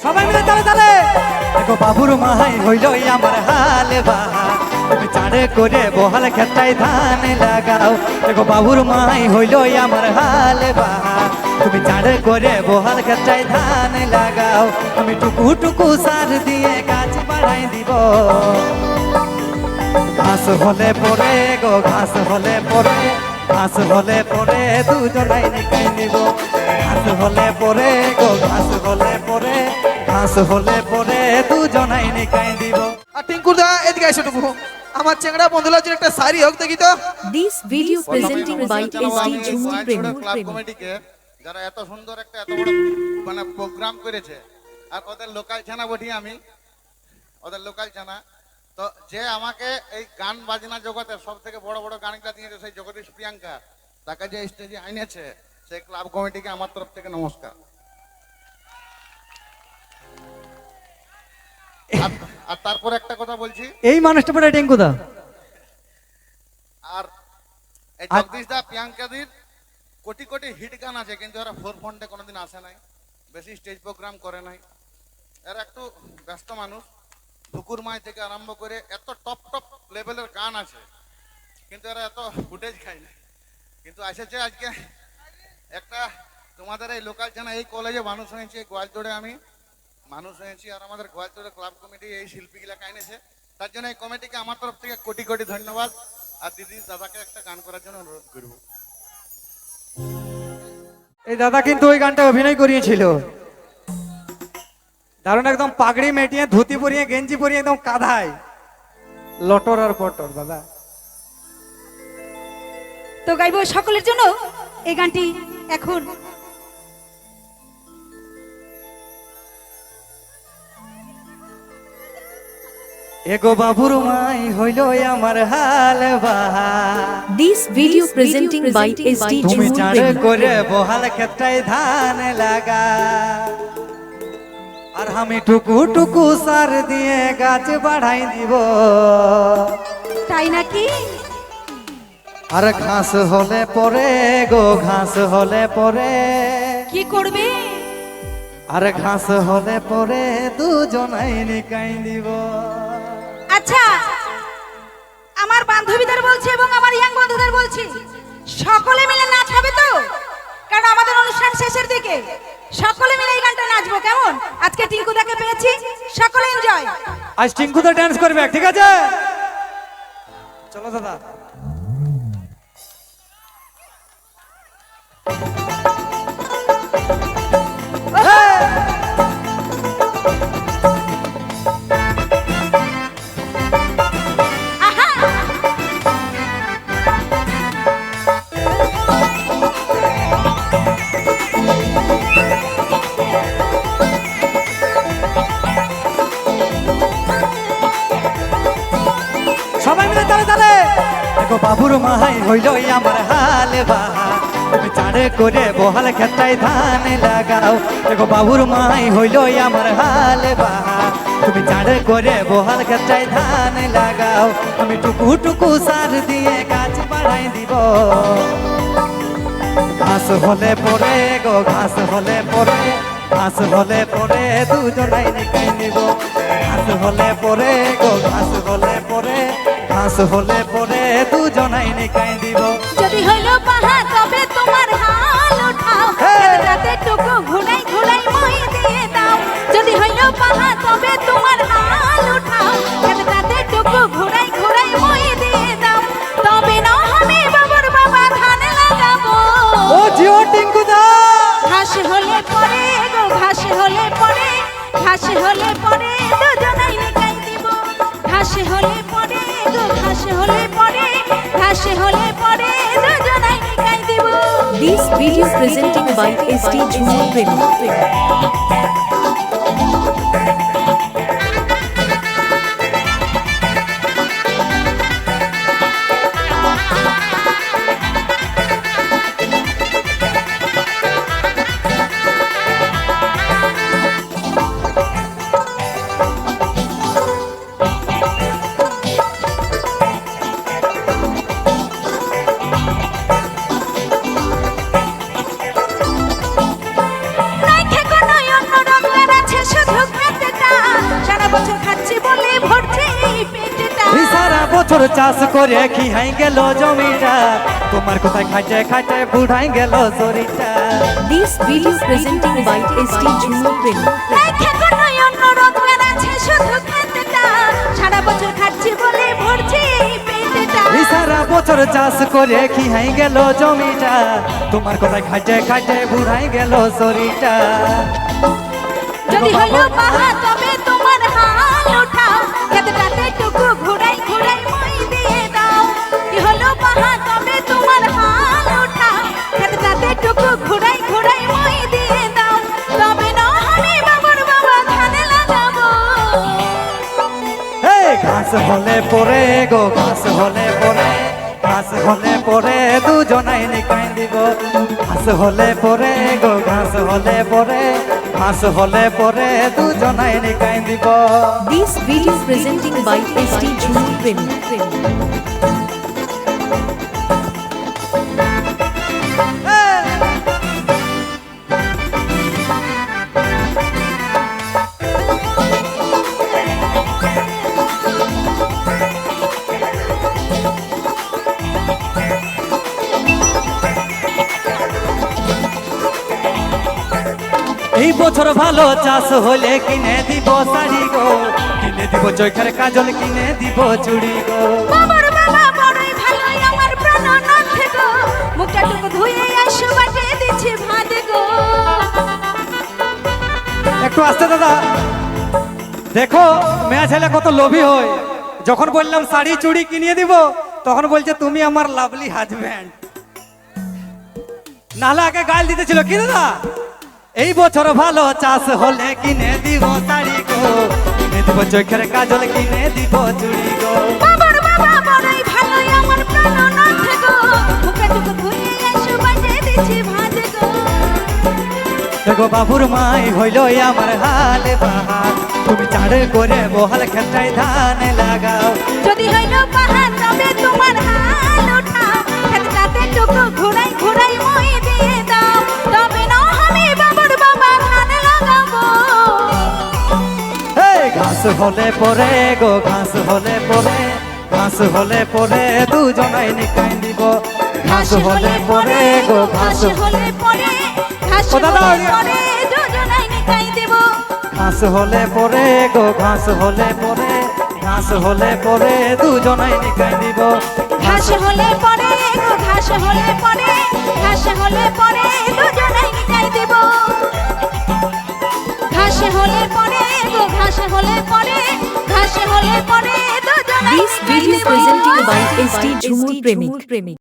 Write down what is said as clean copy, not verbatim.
সবাই মিলে তালে তালে দেখো বাবুর মাহাই হইল আমার হাল বাহা তুমি চাঁড়ে করে বহাল খেতায় ধান লাগাও দেখো বাবুর মাহাই হইল আমার হাল বাহা তুমি চাঁড়ে করে বহাল খেতায় ধান লাগাও আমি টুকু টুকু সার দিয়ে গাছ বাড়াই দিব ঘাস হলে পরে গো ঘাস হলে পরে ঘাস হলে পরে দুজনাই নিকাই নিব ঘাস হলে পরে গো ঘাস হলে পরে ঘাস হলে পরে দুজনাই নিকাই দিব। আর টিঙ্কুর দা এদিকে এসে টুকু আমার চেংড়া বন্ধুরা জন্য একটা সারি হোক দেখি তো। This video presenting by SD Jhumur Premi club কমিটিকে যারা এত সুন্দর একটা এত বড় মানে প্রোগ্রাম করেছে আর ওদের লোকাল ছানা বটি আমি ওদের লোকাল ছানা তো যে আমাকে এই গান বাজনা জগতে সব থেকে বড় বড় গানটা দিয়েছে সেই জগদীশ প্রিয়াঙ্কা তাকে যে স্টেজে আইনেছে সেই ক্লাব কমিটিকে আমার তরফ থেকে নমস্কার। আর তারপর একটা কথা বলছি এই মানুষটা পড়ে টেঙ্কুদা আর এই জগদীশ দা প্রিয়াঙ্কাদির কোটি কোটি হিট গান আছে কিন্তু এরা ফোর ফ্রন্টে কোনোদিন আসে নাই বেশি স্টেজ প্রোগ্রাম করে নাই এরা একটু ব্যস্ত মানুষ ঠুকুর মাই থেকে আরম্ভ করে এত টপ টপ লেভেলের গান আছে কিন্তু এরা এত ফুটেজ খায় না কিন্তু এসেছে আজকে একটা তোমাদের এই লোকাল জানা এই কলেজে মানুষ হয়েছে গোয়ালতোড়ে আমি মানুষ হয়েছি আর আমাদের গোয়ালতোড়ে ক্লাব কমিটি এই শিল্পীগুলাকে এনেছে তার জন্য এই কমিটিকে আমার তরফ থেকে কোটি কোটি ধন্যবাদ আর দিদি দাদাকে একটা গান করার জন্য অনুরোধ করব। এই দাদা কিন্তু ওই গানটা অভিনয় করিয়েছিল দারুণ একদম পাগড়ি মেটিয়ে ধুতি পরিয়ে গেঞ্জি পরিয়ে একদম কাঁধায় লটর আর পটর দাদা। তো গাইবো সকলের জন্য এই গানটি এখন। এগো বাবুর মাই হইল আমার হাল বাহা This video presenting by SD তুমি Jhumur চাঁড়ে Premi করে বহাল ক্ষেত্রায় ধান লাগা আর আমি টুকু টুকু সার দিয়ে গাছ বাড়াই দিব তাই নাকি? আর ঘাস হলে পরে গো ঘাস হলে পরে কি করবে? আর ঘাস হলে পরে দুজনাই নিকাই দিব। আচ্ছা আমার বান্ধবীদের বলছি এবং আমার ইয়াং বন্ধুদের বলছি সকলে মিলে নাচ হবে তো কারণ আমাদের অনুষ্ঠান শেষের দিকে সকলে মিলে এই গানটা নাচবো কেমন? আজকে টিঙ্কুদাকে পেয়েছি সকলে এনজয়। আজ টিঙ্কু তো ডান্স করবে ঠিক আছে চলো দাদা। সবাই মিলে তালে তালে দেখো বাবুর মাহাই হইল আমার হাল বাহা তুমি চাঁড়ে করে বহাল খেতায় ধান লাগাও দেখো বাবুর মাহাই হইল আমার হাল বাহা তুমি চাঁড়ে করে বহাল খেতায় ধান লাগাও আমি টুকু টুকু সার দিয়ে গাছ বাড়াই দিব ঘাস হলে পরে গো ঘাস হলে পরে ঘাস হলে পরে দুজনাই নিকাই নিব ঘাস হলে পরে গো ঘাস হলে পরে ঘাস হলে পরে দুজনাই নিকাই দিব। যদি হইল পাহা তবে তোমার হাল উঠাও রাতে টুকু ঘুরাই ঘুরাই মই দিয়ে দাও যদি হইল পাহা তবে তোমার হাল উঠাও রাতে টুকু ঘুরাই ঘুরাই মই দিয়ে দাও তবে না আমি বাবুর বাবা ধান লাগাবো ও জিও টিঙ্কু দা ঘাস হলে পরে গো ঘাস হলে পরে ঘাস হলে পরে দুজনাই নিকাই দিব ঘাস হলে পরে গো ঘাস হলে পরে ঘাস হলে পরে দুজনাই নিকাই দিব। This video presenting by SD Jhumur Premi নাইখে কোনো অন্য রঙের বছর চাষ করে খিহাই গেল জমিটা, তোমার কোথায় খাইতে খাইতে বুড়াই গেল শরীরটা। This video presenting by ST Junior Premi. এই খেকো নয়ন রোদ বেড়াচ্ছে শুধু খেতেটা, সারা বছর খাচ্ছি বলে ভরছি এই পেটেটা। এই সারা বছর চাষ করে খিহাই গেল জমিটা, তোমার কোথায় খাইতে খাইতে বুড়াই গেল শরীরটা। যদি হলো পাহা তবে তোমার হাল উঠাও, খেতটাতে টুকু ঘুরাই ঘুরাই মই দিয়ে দাও। কি হলো পাহা তবে তোমার হাল উঠাও, খেতটাতে টুকু ঘুরাই ঘুরাই মই দিয়ে দাও। তবে না হলে বাবুর বাবা ধানে লাগাবো। এই ঘাস হলে পরে গো ঘাস হলে পরে, ঘাস হলে পরে দুজনাই নিকাই দিব। ঘাস হলে পরে গো ঘাস হলে পরে, ঘাস হলে পরে দুজনাই নিকাই দিব। This video presenting by ST Junior Premi. এই বছর ভালো চাষ হলে কিনে দিব শাড়ি গো, কিনে দিব চোখের কাজল, কিনে দিব চুড়ি গো। বাবুর বাবা বড়ই ভালোই আমার প্রাণনাথ গো, মুখটা টুকু ধুয়ে আসো বাটে দিচ্ছি ভাত গো। একটু আসতে দাদা, দেখো মেয়া ছেলে কত লোভী হয়। যখন বললাম শাড়ি চুড়ি কিনে দিব, তখন বলছে তুমি আমার লাভলি হাজব্যান্ড। নাহলে আগে গাল দিতেছিল কি দাদা। এই বছর ভালো চাষ হলে কিনে দিব শাড়ি গো, কিনে দিব চোখের কাজল, কিনে দিব চুড়ি গো। বাবুর বাবা বড়ই ভালোই আমার প্রাণনাথ গো, মুখটা টুকু ধুয়ে আসো বাটে দিচ্ছি ভাত গো। দেখো বাবুর মাই হইল আমার হাল বাহার, তুমি চাড় করে বহাল খেতায় ধান লাগাও। যদি হইল পাহাড় তবে তোমার হাল উঠাও, খেতটাতে টুকু ঘুরাই ঘুরাই মই দিয়ে দাও। তবে না হলে বাবুর বাবা ধানে লাগাবো। এই ঘাস হলে পরে গো ঘাস হলে পরে, ঘাস হলে পরে দুজনাই নিকাই দিব। ঘাস হলে পরে গো ঘাস, হলে পরে, ঘাস ও দাদা, হলে পরে দুজনাই নিকাই দেব। ঘাস হলে পরে গো ঘাস হলে পরে, ঘাস হলে পরে দুজনাই নিকাই দিব। ঘাস হলে পরে গো ঘাস হলে পরে, ঘাস হলে পরে দুজনাই নিকাই দেব। ঘাস হলে পরে গো ঘাস হলে পরে, ঘাস হলে পরে দুজনাই This নিকাই video Dev. presenting by ST Junior Premi.